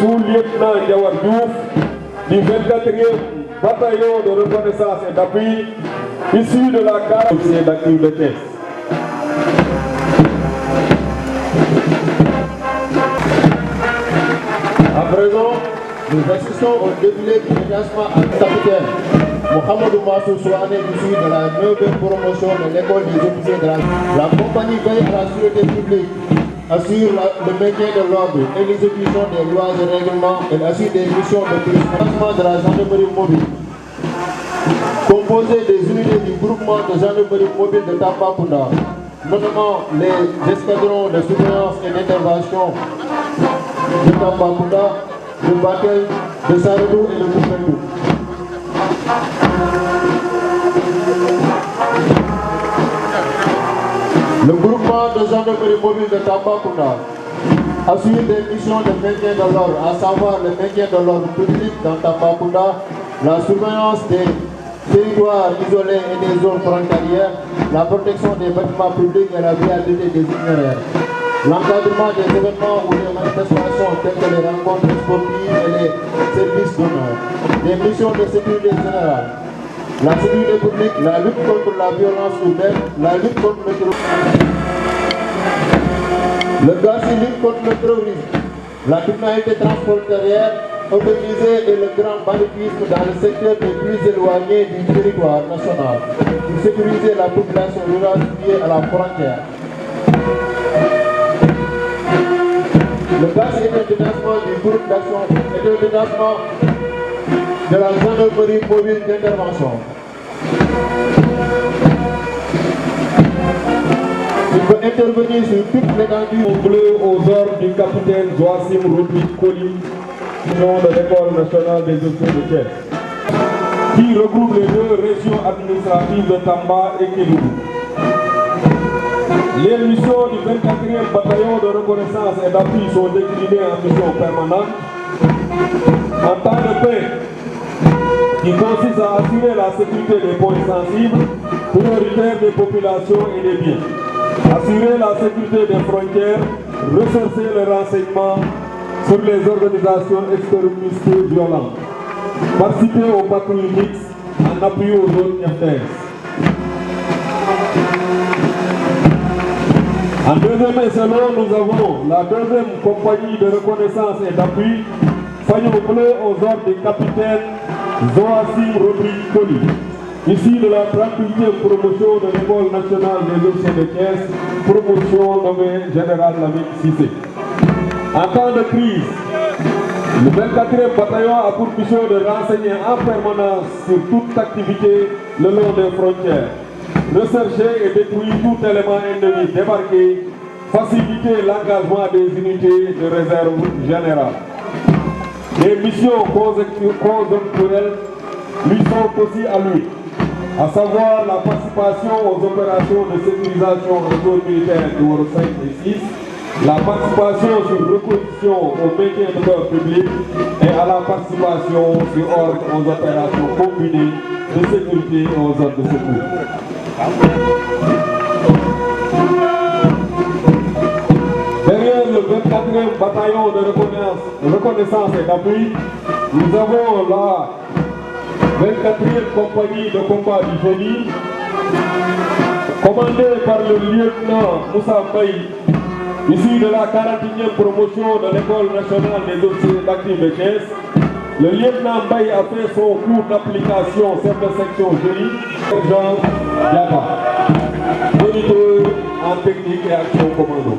sous-lieutenant Diawar Diouf du 24e bataillon de reconnaissance et d'appui issu de la carte d'active de caisse. À présent, nous assistons au défilé de déplacement à capitaine Mohamedou Massour Souane, issu de la 9e promotion de l'école des officiers de la compagnie veille à la sûreté publique, assure le maintien de l'ordre et l'exécution des lois et règlements. Elle assure des missions de financement de la gendarmerie mobile. Composée des unités du groupement de gendarmerie mobile de Tambacounda, notamment les escadrons de surveillance et d'intervention de Tambacounda, de Bakel, de Saradou et de Koufendou. Le groupement de gendarmerie mobile de Tambacounda assure des missions de maintien de l'ordre, à savoir le maintien de l'ordre public dans Tambacounda, la surveillance des territoires isolés et des zones frontalières, la protection des bâtiments publics et la viabilité des itinéraires, l'encadrement des événements ou des manifestations telles que les rencontres sportives et les services d'honneur, des missions de sécurité générale, la sécurité publique, la lutte contre la violence urbaine, la lutte contre le terrorisme, le lutte contre le terrorisme, la criminalité transfrontalière organisée et le grand banditisme dans le secteur les plus éloignés du territoire national pour sécuriser la population rurale liée à la frontière. Le GAS est un détachement du groupe d'action et un détachement de la gendarmerie mobile d'intervention. Il peut intervenir sur toute l'étendue bleu aux ordres du capitaine Joachim Rodrigue Colli, de l'école nationale des officiers de caisse, qui regroupe les deux régions administratives de Tamba et Kédougou. Les missions du 24e bataillon de reconnaissance et d'appui sont déclinées en mission permanente en temps de paix, qui consiste à assurer la sécurité des points sensibles, prioritaires des populations et des biens, assurer la sécurité des frontières, rechercher le renseignement sur les organisations extrémistes violentes, participer aux patrouilles mixtes en appui aux zones FDS. En deuxième échelon, nous avons la deuxième compagnie de reconnaissance et d'appui, Fagnon Bleu aux ordres du capitaine Joachim Rodrigue Colli, ici de la 38e promotion de l'école nationale des officiers de caisse, promotion nommée Général Lamine Cissé. En temps de crise, le 24e bataillon a pour mission de renseigner en permanence sur toute activité le long des frontières, rechercher et détruire tout élément ennemi débarqué, faciliter l'engagement des unités de réserve générale. Les missions conjoncturelles lui sont aussi à lui, à savoir la participation aux opérations de sécurisation en zone militaire numéro 5 et 6, la participation sur reconstruction au maintien de l'ordre public et à la participation sur ordre aux opérations combinées de sécurité et aux ordres de secours. Derrière le 24e bataillon de reconnaissance et d'appui, nous avons la 24e compagnie de combat du génie, commandée par le lieutenant Moussa Baye, issu de la 41e promotion de l'école nationale des officiers d'active de caisse. Le lieutenant Baye a fait son cours d'application chef de section génie, Jean Diaba, moniteur en technique et action commando.